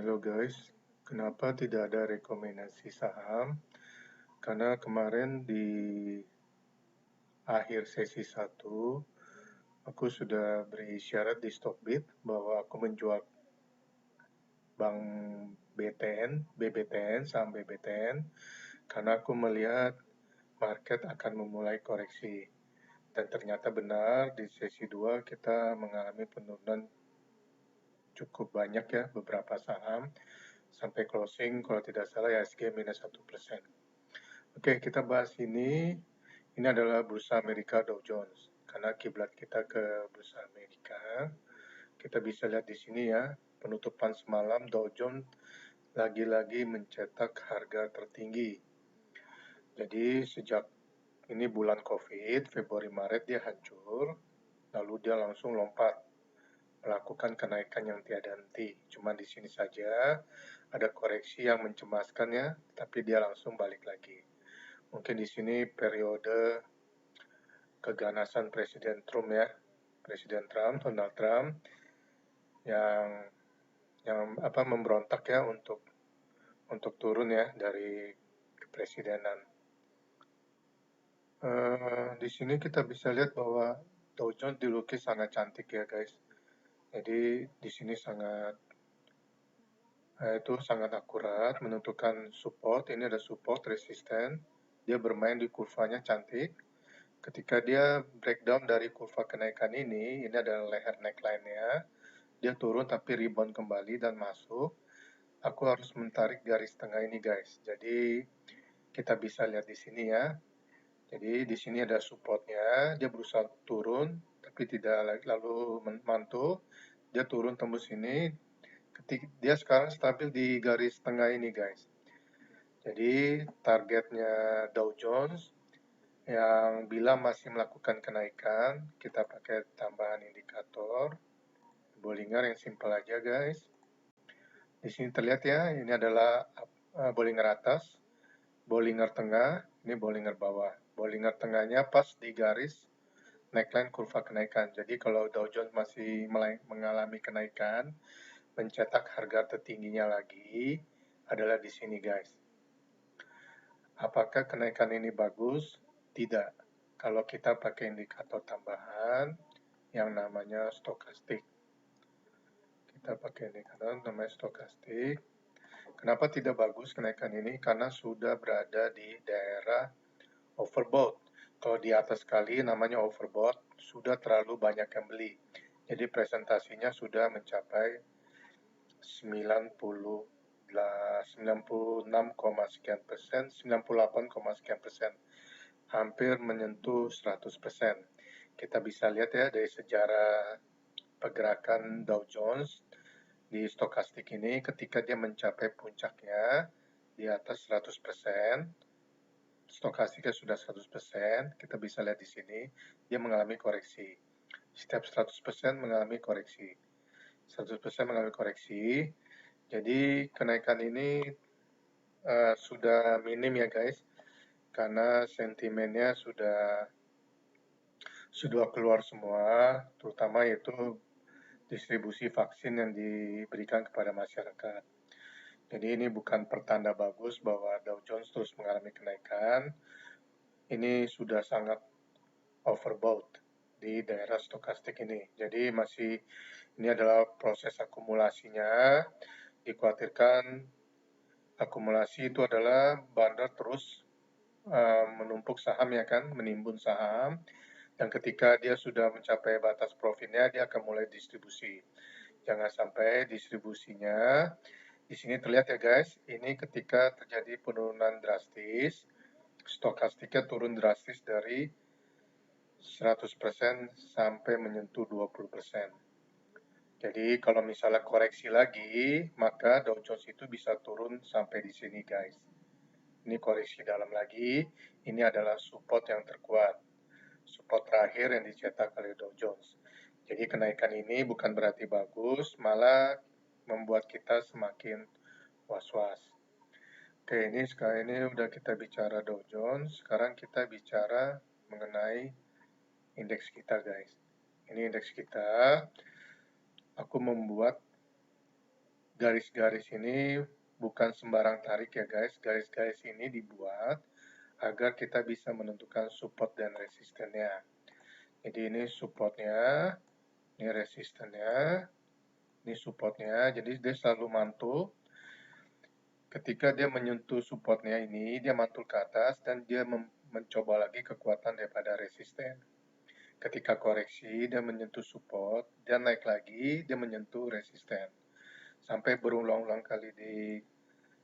Halo guys, kenapa tidak ada rekomendasi saham? Karena kemarin di akhir sesi 1, aku sudah beri syarat di Stockbit bahwa aku menjual bank BBTN, saham BBTN, karena aku melihat market akan memulai koreksi. Dan ternyata benar, di sesi 2 kita mengalami penurunan cukup banyak ya, beberapa saham, sampai closing kalau tidak salah IHSG minus 1%. Oke, kita bahas ini. Ini adalah bursa Amerika Dow Jones. Karena kiblat kita ke bursa Amerika, kita bisa lihat di sini ya, penutupan semalam Dow Jones lagi-lagi mencetak harga tertinggi. Jadi sejak ini bulan COVID, Februari Maret dia hancur, lalu dia langsung lompat melakukan kenaikan yang tiada henti. Cuma di sini saja ada koreksi yang mencemaskan ya, tapi dia langsung balik lagi. Mungkin di sini periode keganasan Presiden Trump ya, Donald Trump yang memberontak ya untuk turun ya dari kepresidenan. Di sini kita bisa lihat bahwa Dow Jones dilukis sangat cantik ya guys. Jadi di sini sangat akurat menentukan support. Ini ada support, resisten. Dia bermain di kurvanya cantik. Ketika dia breakdown dari kurva kenaikan ini adalah leher neckline-nya. Dia turun tapi rebound kembali dan masuk. Aku harus mentarik garis tengah ini guys. Jadi kita bisa lihat di sini ya. Jadi di sini ada supportnya. Dia berusaha turun tapi tidak lalu mantul. Dia turun tembus ini. Dia sekarang stabil di garis tengah ini guys. Jadi targetnya Dow Jones yang bila masih melakukan kenaikan, kita pakai tambahan indikator Bollinger yang simple aja guys. Di sini terlihat ya, ini adalah Bollinger atas, Bollinger tengah, ini Bollinger bawah. Bollinger tengahnya pas di garis neckline kurva kenaikan. Jadi kalau Dow Jones masih mengalami kenaikan, mencetak harga tertingginya lagi adalah di sini guys. Apakah kenaikan ini bagus? Tidak. Kalau kita pakai indikator tambahan yang namanya stokastik. Kita pakai indikator namanya stokastik. Kenapa tidak bagus kenaikan ini? Karena sudah berada di daerah overbought. Kalau di atas sekali namanya overbought, sudah terlalu banyak yang beli. Jadi presentasinya sudah mencapai 96, sekian persen, 98, sekian persen. Hampir menyentuh 100%. Kita bisa lihat ya dari sejarah pergerakan Dow Jones di stokastik ini ketika dia mencapai puncaknya di atas 100%, stokastiknya sudah 100%, kita bisa lihat di sini dia mengalami koreksi. Setiap 100% mengalami koreksi. 100% mengalami koreksi. Jadi kenaikan ini sudah minim ya guys, karena sentimennya sudah keluar semua, terutama yaitu distribusi vaksin yang diberikan kepada masyarakat. Jadi ini bukan pertanda bagus bahwa Dow Jones terus mengalami kenaikan. Ini sudah sangat overbought di daerah stokastik ini. Jadi ini adalah proses akumulasinya. Dikhawatirkan akumulasi itu adalah bandar terus menumpuk saham ya kan, menimbun saham. Dan ketika dia sudah mencapai batas profitnya, dia akan mulai distribusi. Jangan sampai distribusinya, di sini terlihat ya guys, ini ketika terjadi penurunan drastis, stokastiknya turun drastis dari 100% sampai menyentuh 20%. Jadi kalau misalnya koreksi lagi, maka Dow Jones itu bisa turun sampai di sini guys. Ini koreksi dalam lagi, ini adalah support yang terkuat. Support terakhir yang dicetak oleh Dow Jones. Jadi kenaikan ini bukan berarti bagus, malah membuat kita semakin was-was. Oke, sekarang ini udah kita bicara Dow Jones, sekarang kita bicara mengenai indeks kita guys. Ini indeks kita, aku membuat garis-garis ini bukan sembarang tarik ya guys. Garis-garis ini dibuat agar kita bisa menentukan support dan resistennya. Jadi ini supportnya, ini resistennya, ini supportnya. Jadi dia selalu mantul. Ketika dia menyentuh supportnya ini, dia mantul ke atas dan dia mencoba lagi kekuatan daripada resisten. Ketika koreksi, dia menyentuh support, dia naik lagi, dia menyentuh resisten. Sampai berulang-ulang kali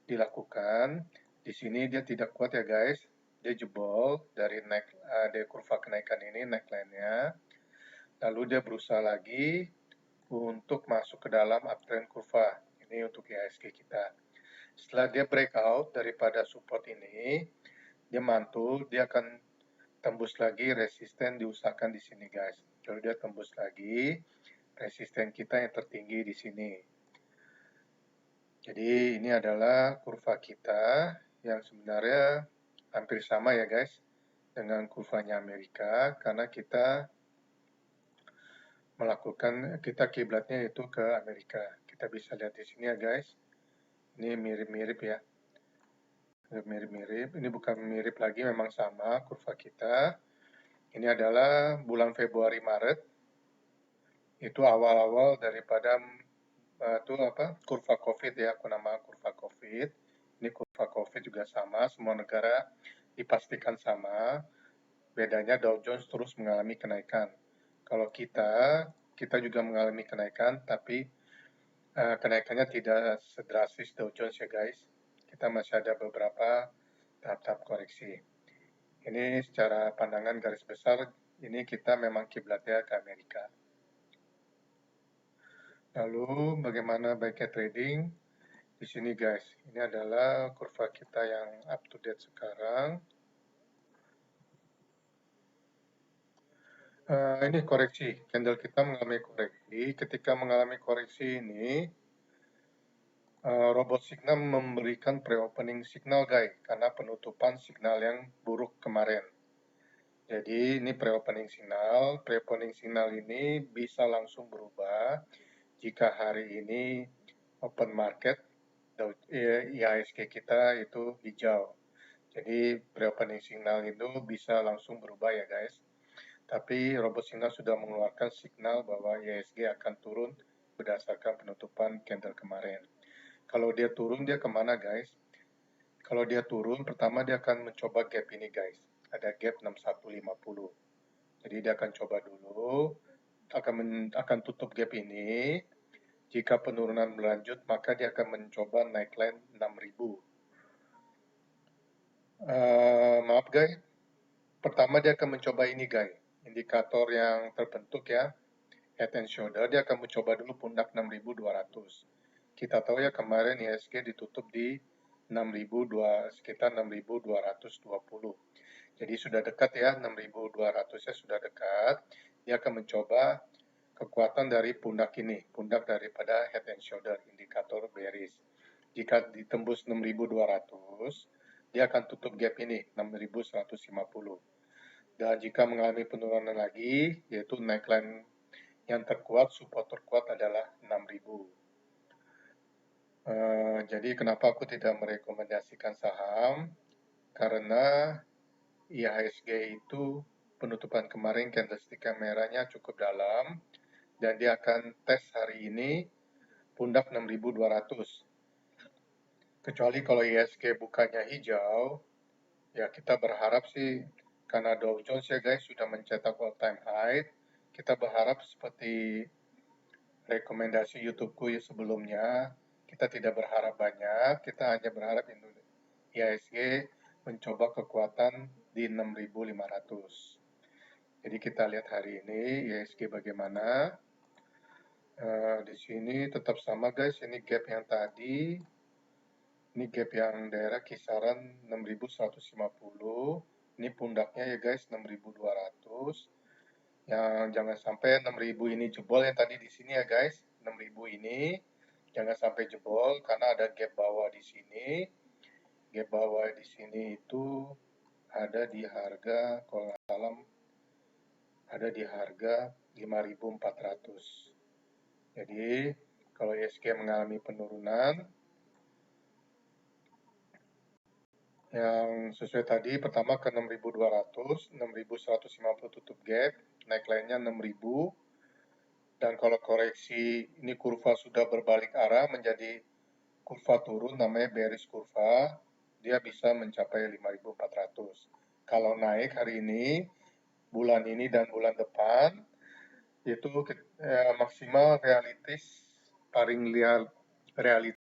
dilakukan. Di sini dia tidak kuat ya guys, dia jebol dari kurva kenaikan ini, neckline-nya. Lalu dia berusaha lagi untuk masuk ke dalam uptrend kurva. Ini untuk IHSG kita. Setelah dia breakout daripada support ini, dia mantul, dia akan tembus lagi resisten diusahakan di sini guys. Kalau dia tembus lagi, resisten kita yang tertinggi di sini. Jadi ini adalah kurva kita yang sebenarnya hampir sama ya guys dengan kurvanya Amerika, karena kita kiblatnya itu ke Amerika. Kita bisa lihat di sini ya guys. Ini mirip-mirip ya. Mirip-mirip, ini bukan mirip lagi, memang sama kurva kita. Ini adalah bulan Februari Maret. Itu awal-awal daripada kurva COVID ya, aku nama kurva COVID. Ini kurva COVID juga sama, semua negara dipastikan sama. Bedanya Dow Jones terus mengalami kenaikan. Kalau kita juga mengalami kenaikan, tapi kenaikannya tidak sedrastis Dow Jones ya guys. Kita masih ada beberapa tahap-tahap koreksi. Ini secara pandangan garis besar, ini kita memang kiblatnya ke Amerika. Lalu bagaimana baiknya trading? Di sini guys, ini adalah kurva kita yang up to date sekarang. Ini koreksi, candle kita mengalami koreksi. Ketika mengalami koreksi ini, robot signal memberikan pre-opening signal guys, karena penutupan signal yang buruk kemarin. Jadi ini pre-opening signal ini bisa langsung berubah jika hari ini open market IHSG kita itu hijau. Jadi pre-opening signal itu bisa langsung berubah ya guys. Tapi robot signal sudah mengeluarkan signal bahwa IHSG akan turun berdasarkan penutupan candle kemarin. Kalau dia turun, dia kemana guys? Kalau dia turun, pertama dia akan mencoba gap ini guys. Ada gap 6150. Jadi dia akan coba dulu, akan tutup gap ini. Jika penurunan berlanjut, maka dia akan mencoba neckline 6000. Maaf guys, pertama dia akan mencoba ini guys, indikator yang terbentuk ya, head and shoulder. Dia akan mencoba dulu pundak 6200. Kita tahu ya kemarin IHSG ditutup di sekitar 6220. Jadi sudah dekat ya, 6200-nya sudah dekat. Dia akan mencoba kekuatan dari pundak ini, pundak daripada head and shoulder, indikator bearish. Jika ditembus 6200, dia akan tutup gap ini, 6150. Dan jika mengalami penurunan lagi, yaitu neckline yang terkuat, support terkuat adalah 6000. Jadi kenapa aku tidak merekomendasikan saham? Karena IHSG itu penutupan kemarin candlestick merahnya cukup dalam dan dia akan tes hari ini pundak 6200. Kecuali kalau IHSG bukannya hijau, ya kita berharap sih karena Dow Jones ya guys sudah mencetak all time high, kita berharap seperti rekomendasi YouTubeku ya sebelumnya, kita tidak berharap banyak, kita hanya berharap IHSG mencoba kekuatan di 6500. Jadi kita lihat hari ini IHSG bagaimana. Di sini tetap sama guys, ini gap yang tadi, ini gap yang daerah kisaran 6150, ini pundaknya ya guys 6200. Yang jangan sampai 6000 ini jebol yang tadi di sini ya guys, 6000 ini jangan sampai jebol karena ada gap bawah di sini. Gap bawah di sini itu ada di harga, kalau nggak salah ada di harga 5400. Jadi Kalau ISG mengalami penurunan, yang sesuai tadi pertama ke 6.200, 6.150 tutup gap, naik lainnya 6.000. Dan kalau koreksi ini kurva sudah berbalik arah menjadi kurva turun, namanya bearish kurva, dia bisa mencapai 5.400. Kalau naik hari ini, bulan ini dan bulan depan, itu maksimal realistis, paling realistis